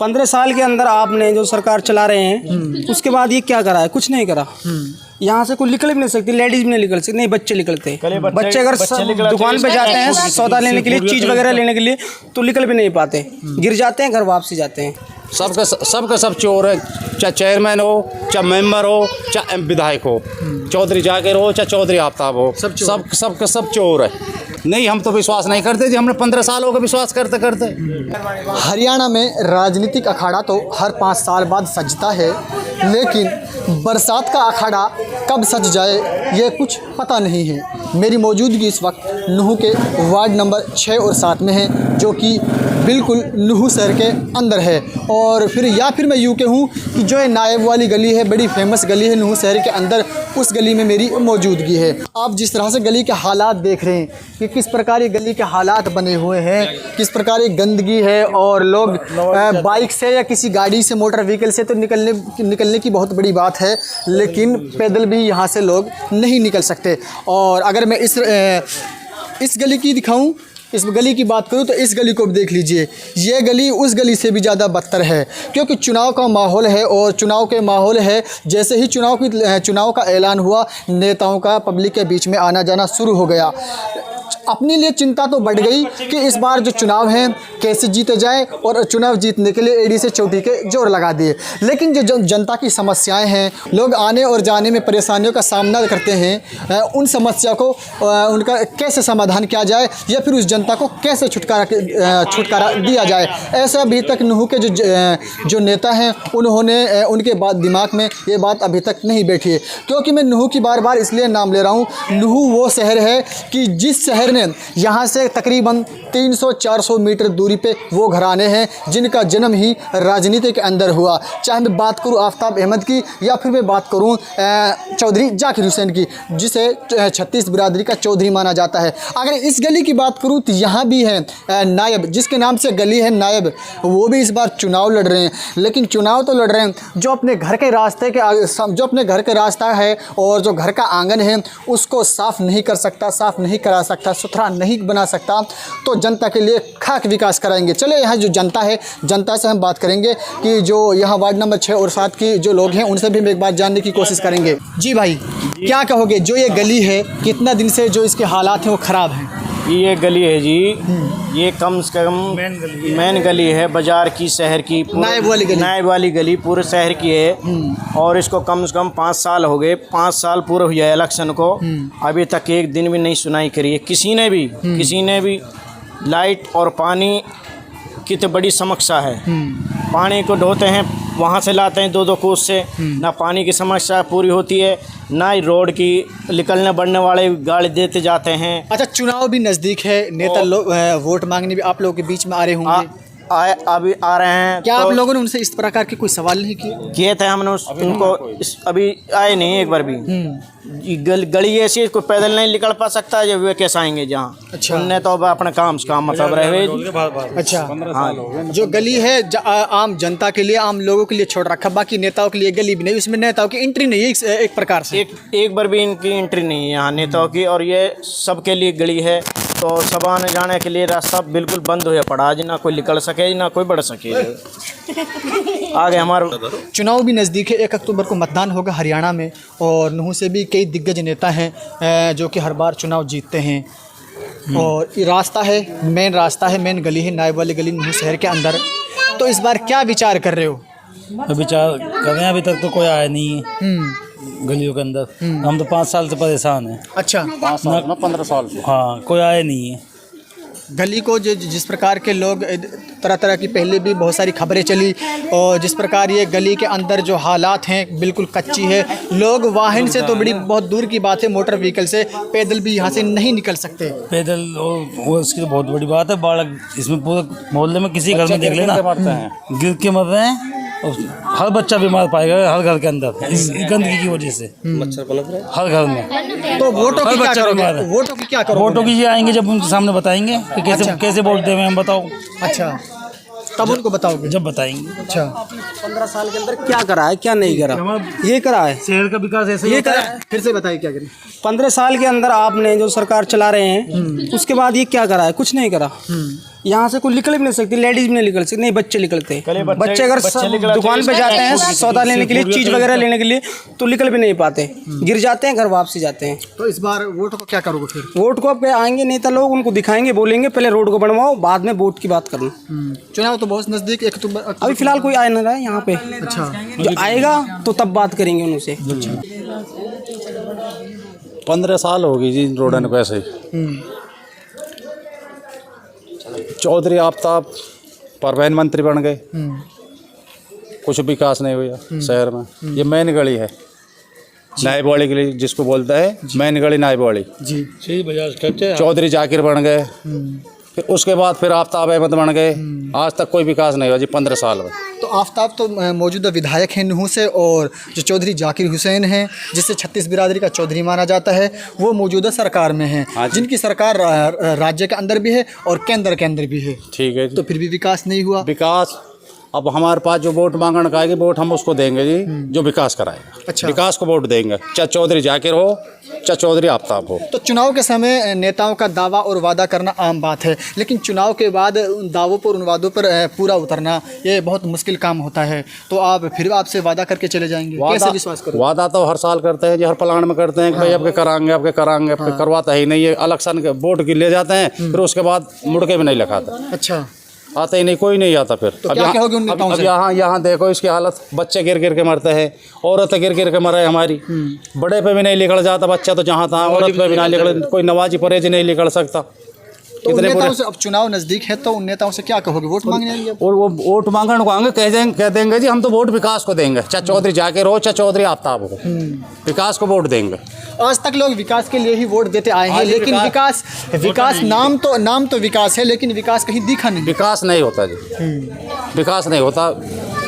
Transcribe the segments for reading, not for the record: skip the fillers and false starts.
15 साल के अंदर आपने जो सरकार चला रहे हैं उसके बाद ये क्या करा है? कुछ नहीं करा। यहाँ से कोई निकल भी नहीं सकती, लेडीज भी नहीं निकल सकती, नहीं बच्चे निकलते। बच्चे अगर दुकान पे जाते हैं सौदा लेने के लिए, चीज़ वगैरह लेने के लिए, तो निकल भी नहीं पाते, गिर जाते हैं, घर वापसी जाते हैं। सबका सब चोर है, चाहे चेयरमैन हो, चाहे मेंबर हो, चाहे विधायक हो, चौधरी जाकिर हो, चाहे चौधरी आफ्ताब हो, सबका सब चोर है। नहीं, हम तो विश्वास नहीं करते जी, हमने 15 साल हो गए विश्वास करते करते। हरियाणा में राजनीतिक अखाड़ा तो हर 5 साल बाद सजता है, लेकिन बरसात का अखाड़ा कब सज जाए ये कुछ पता नहीं है। मेरी मौजूदगी इस वक्त नूहू के वार्ड नंबर 6 और 7 में है, जो कि बिल्कुल नूहू शहर के अंदर है। और फिर मैं यूँ कहूँ कि जो ये नायब वाली गली है, बड़ी फेमस गली है नूहू शहर के अंदर, उस गली में मेरी मौजूदगी है। आप जिस तरह से गली के हालात देख रहे हैं कि किस प्रकार ये गली के हालात बने हुए हैं, किस प्रकार ये गंदगी है, और लोग बाइक से या किसी गाड़ी से, मोटर व्हीकल से तो निकलने की बहुत बड़ी बात है, लेकिन पैदल भी यहाँ से लोग नहीं निकल सकते। और अगर मैं इस गली की दिखाऊं, इस गली की बात करूं, तो इस गली को भी देख लीजिए। ये गली उस गली से भी ज़्यादा बदतर है, क्योंकि चुनाव का माहौल है, और चुनाव के माहौल है, जैसे ही चुनाव का ऐलान हुआ, नेताओं का पब्लिक के बीच में आना जाना शुरू हो गया। अपने लिए चिंता तो बढ़ गई कि इस बार जो चुनाव हैं कैसे जीते जाए, और चुनाव जीतने के लिए एड़ी से चोटी के जोर लगा दिए। लेकिन जो जनता की समस्याएं हैं, लोग आने और जाने में परेशानियों का सामना करते हैं, उन समस्या को उनका कैसे समाधान किया जाए, या फिर उस जनता को कैसे छुटकारा दिया जाए, ऐसा अभी तक नूहू के जो नेता हैं उनके दिमाग में ये बात अभी तक नहीं बैठी है। क्योंकि मैं नूहू की बार बार इसलिए नाम ले रहा हूँ, नूहू वो शहर है कि जिस शहर ने यहाँ से तकरीबन 300-400 मीटर दूरी पे वो घराने हैं जिनका जन्म ही राजनीति के अंदर हुआ। चाहे मैं बात करूँ आफ्ताब अहमद की, या फिर मैं बात करूँ चौधरी जाकिर हुसैन की, जिसे 36 बिरादरी का चौधरी माना जाता है। अगर इस गली की बात करूँ तो यहाँ भी है नायब, जिसके नाम से गली है नायब, वो भी इस बार चुनाव लड़ रहे हैं। लेकिन चुनाव तो लड़ रहे हैं, जो अपने घर के रास्ता है और जो घर का आंगन है उसको साफ़ नहीं कर सकता, साफ़ नहीं करा सकता, सुथरा नहीं बना सकता, तो जनता के लिए खाक विकास कराएंगे। चले यहाँ जो जनता है, जनता से हम बात करेंगे कि जो यहाँ वार्ड नंबर 6 और 7 की जो लोग हैं उनसे भी हम एक बार जानने की कोशिश करेंगे। जी भाई, क्या कहोगे, जो ये गली है कितना दिन से जो इसके हालात हैं वो ख़राब हैं? ये गली है जी, ये कम से कम मेन गली है बाजार की, शहर की, नायब वाली गली पूरे शहर की है। और इसको कम से कम 5 साल हो गए, 5 साल पूरे हुए इलेक्शन को, अभी तक एक दिन भी नहीं सुनाई करी है किसी ने भी। लाइट और पानी की तो बड़ी समस्या है, पानी को ढोते हैं वहाँ से लाते हैं 2-2 कोस से, ना पानी की समस्या पूरी होती है, ना ही रोड की निकलने बढ़ने वाले गाड़ी देते जाते हैं। अच्छा, चुनाव भी नज़दीक है, नेता लोग वोट मांगने भी आप लोगों के बीच में आ रहे होंगे, अभी आ रहे हैं। क्या आप लोगों ने उनसे इस प्रकार के कोई सवाल नहीं किए थे? हमने उनको अभी आए नहीं एक बार भी। गली ऐसी कोई पैदल नहीं निकल पा सकता, जब वे कैसे आएंगे जहाँ। अच्छा, उनने तो अब अपने काम से काम मतलब रहे। अच्छा, हाँ, जो गली है आम जनता के लिए, आम लोगों के लिए छोड़ रखा, बाकी नेताओं के लिए गली भी नहीं, उसमें नेताओं की एंट्री नहीं है एक प्रकार से। एक बार भी इनकी एंट्री नहीं है यहाँ नेताओं की, और ये सबके लिए गली है, तो सब आने जाने के लिए रास्ता बिल्कुल बंद हो पड़ा, आज ना कोई निकल सके ना कोई बढ़ सके। आगे हमारा चुनाव भी नज़दीक है, 1 अक्टूबर को मतदान होगा हरियाणा में, और नूहू से भी कई दिग्गज नेता हैं जो कि हर बार चुनाव जीतते हैं। और ये रास्ता है, मेन गली है, नायब वाली गली नूहू शहर के अंदर। तो इस बार क्या विचार कर रहे हो? विचार कर रहे हैं, अभी तक तो कोई आया नहीं है गलियों के अंदर। हम तो 5 साल से परेशान हैं। अच्छा, 15 साल से। हाँ, कोई आया नहीं है गली को। जिस प्रकार के लोग तरह की पहले भी बहुत सारी खबरें चली, और जिस प्रकार ये गली के अंदर जो हालात हैं बिल्कुल कच्ची है, लोग वाहन से तो बहुत दूर की बात है, मोटर व्हीकल से, पैदल भी यहाँ से नहीं निकल सकते। पैदल वो इसकी तो बहुत बड़ी बात है। बालक इसमें पूरे मोहल्ले में किसी घर में देख लेना, गिर के मर रहे हैं, और हर बच्चा बीमार पाएगा हर घर के अंदर इस गंदगी की वजह से, मच्छर पनप रहे हर घर में। तो वोटों की क्या करोगे? वोटों की ये आएंगे जब उनके सामने बताएंगे कि कैसे वोट दें, हम बताओ। अच्छा, तब उनको बताओगे? जब बताएंगे। अच्छा, 15 साल के अंदर क्या करा है, क्या नहीं करा, ये करा है शहर का विकास ऐसे ये करा है। फिर से बताइए क्या करें। 15 साल के अंदर आपने जो सरकार चला रहे हैं उसके बाद ये क्या करा है? कुछ नहीं करा। यहाँ से कोई निकल भी नहीं सकती, लेडीज भी नहीं निकल सकती, नहीं बच्चे निकलते। बच्चे अगर दुकान पे जाते हैं सौदा लेने के लिए, चीज़ वगैरह लेने के लिए, तो निकल भी नहीं पाते, गिर जाते हैं, घर वापसी जाते हैं। तो इस बार वोट को क्या करोगे फिर? वोट को अब आएंगे नेता लोग, उनको दिखाएंगे, बोलेंगे पहले रोड को बनवाओ, बाद में वोट की बात करना। चुनाव तो बहुत नज़दीक, अभी फिलहाल कोई आया ना रहा है यहाँ पे। अच्छा, जो आएगा तो तब बात करेंगे उनसे। 15 साल हो गई जी रोडन को ऐसे ही। चौधरी आफ्ताब परिवहन मंत्री बन गए, कुछ विकास नहीं हुआ शहर में। ये मेन गली है नायबवाड़ी गली जिसको बोलता है, मेन गली नायबवाड़ी जी। चौधरी जाकिर बन गए, फिर उसके बाद फिर आफ्ताब अहमद बन गए। आज तक कोई विकास नहीं हुआ जी 15 साल में। तो आफ्ताब तो मौजूदा विधायक हैं नूह से, और जो चौधरी जाकिर हुसैन हैं जिसे 36 बिरादरी का चौधरी माना जाता है, वो मौजूदा सरकार में हैं, जिनकी सरकार राज्य के अंदर भी है और केंद्र के अंदर भी है। ठीक है जी। तो फिर भी विकास नहीं हुआ। विकास अब हमारे पास जो वोट मांगने का आएगी, वोट हम उसको देंगे जी जो विकास कराएगा। अच्छा। विकास को वोट देंगे, चाहे चौधरी जाकिर हो चाहे चौधरी आफ्ताब हो। तो चुनाव के समय नेताओं का दावा और वादा करना आम बात है, लेकिन चुनाव के बाद उन दावों पर, उन वादों पर पूरा उतरना ये बहुत मुश्किल काम होता है। तो आप फिर आपसे वादा करके चले जाएंगे, कैसे विश्वास करोगे? वादा तो हर साल करते हैं जी, हर प्लान में करते हैं कि भाई आपके कराएंगे, आपके कराएंगे, आपके करवाता ही नहीं है। इलेक्शन के वोट की ले जाते हैं, फिर उसके बाद मुड़ के भी नहीं लिखाते। अच्छा, आते ही नहीं, कोई नहीं आता फिर। तो क्या कहोगे उन नेताओं से? यहाँ देखो इसकी हालत, बच्चे गिर गिर के मरते हैं, औरतें गिर गिर के मरे हमारी। बड़े पे भी नहीं निकल जाता बच्चा, तो जहाँ तहाँ औरत पे भी नहीं निकल, कोई नवाजी परहेज नहीं निकल सकता। तो उन नेताओं से, अब चुनाव नज़दीक है तो उन नेताओं से क्या कहोगे? वोट मांगने आएंगे? और वो वोट मांगने को आएंगे, कह देंगे जी हम तो वोट विकास को देंगे, चाहे चौधरी जाकिर हो चाहे चौधरी आफ्ताब हो, विकास को वोट देंगे। आज तक लोग विकास के लिए ही वोट देते आए हैं, लेकिन विकास नाम तो विकास है, लेकिन विकास कहीं दिखा नहीं। विकास नहीं होता जी, विकास नहीं होता।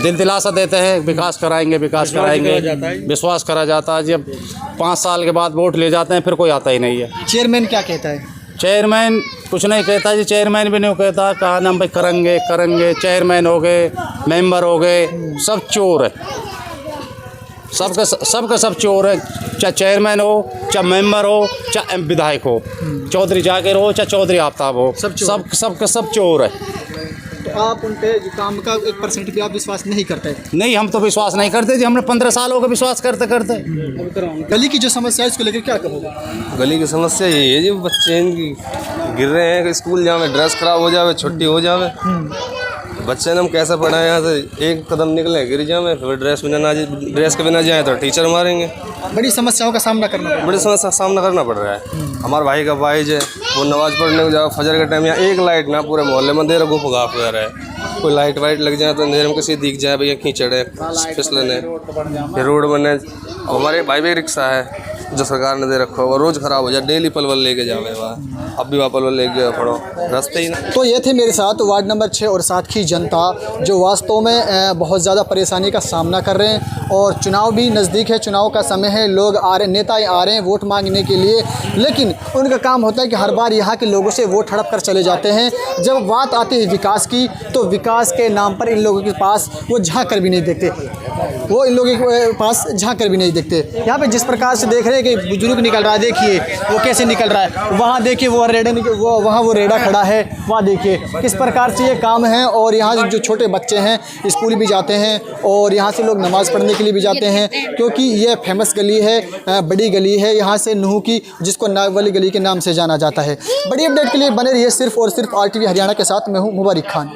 दिल दिलासा देते हैं विकास कराएंगे, विकास कराएंगे, विश्वास करा जाता है। जब 5 साल के बाद वोट ले जाते हैं, फिर कोई आता ही नहीं है। चेयरमैन क्या कहता है? चेयरमैन कुछ नहीं कहता जी, चेयरमैन भी नहीं कहता, कहा ना भाई करेंगे। चेयरमैन हो गए, मेंबर हो गए, सब चोर है, सब चोर है। चाहे चेयरमैन हो, चाहे मेंबर हो, चाहे विधायक हो, चौधरी जाकिर हो चाहे चौधरी आफ्ताब हो, सब चोर है। तो आप उन पे काम का 1% भी आप विश्वास नहीं करते? नहीं, हम तो विश्वास नहीं करते जी, हमने 15 साल हो गए विश्वास करते करते। गली की जो समस्या है इसको लेकर क्या कहोगे? गली की समस्या यही है जी, बच्चे इनकी गिर रहे हैं कि स्कूल जावे, ड्रेस खराब हो जावे, छुट्टी हो जावे। बच्चे ने हम कैसे पढ़ाएं? यहाँ से एक कदम निकले गिर जावे, फिर ड्रेस के बिना जाए तो टीचर मारेंगे। बड़ी समस्याओं का सामना करना पड़ रहा है। बड़ी समस्या का सामना करना पड़ रहा है। हमारे भाई का भाई है, वो नमाज पढ़ने को जाओ, फजर के टाइम यहाँ एक लाइट ना पूरे मोहल्ले में देर गुफ गाफ जा रहा है। कोई लाइट वाइट लग जाए तो अंधेरे में किसी दिख जाए भैया कीचड़ है, फिसलन है, फिर रोड बने। हमारे भाई भी रिक्शा है जो सरकार ने दे रखा है, वो रोज़ ख़राब हो जाए, डेली पलवल लेके जावे वहाँ, अब भी वहाँ पलवल लेके पड़ो, रास्ते ही ना। तो ये थे मेरे साथ वार्ड नंबर 6 और 7 की जनता, जो वास्तव में बहुत ज़्यादा परेशानी का सामना कर रहे हैं। और चुनाव भी नज़दीक है, चुनाव का समय है, लोग आ रहे, नेता आ रहे हैं वोट मांगने के लिए, लेकिन उनका काम होता है कि हर बार यहाँ के लोगों से वोट हड़प कर चले जाते हैं। जब बात आती है विकास की, तो विकास के नाम पर इन लोगों के पास वो झाँक कर भी नहीं देखते, वो इन लोगों के पास झाँक कर भी नहीं देखते। यहाँ पे जिस प्रकार से देख रहे हैं कि बुजुर्ग निकल रहा है, देखिए वो कैसे निकल रहा है, वहाँ देखिए वो रेड़ा खड़ा है, वहाँ देखिए किस प्रकार से ये काम है। और यहाँ जो छोटे बच्चे हैं स्कूल भी जाते हैं, और यहाँ से लोग नमाज़ पढ़ने के लिए भी जाते हैं, क्योंकि ये फेमस गली है, बड़ी गली है यहाँ से नूह की, जिसको नायबवाड़ी गली के नाम से जाना जाता है। बड़ी अपडेट के लिए बने रहिए सिर्फ और सिर्फ RTV हरियाणा के साथ। मैं हूँ मुबारिक खान।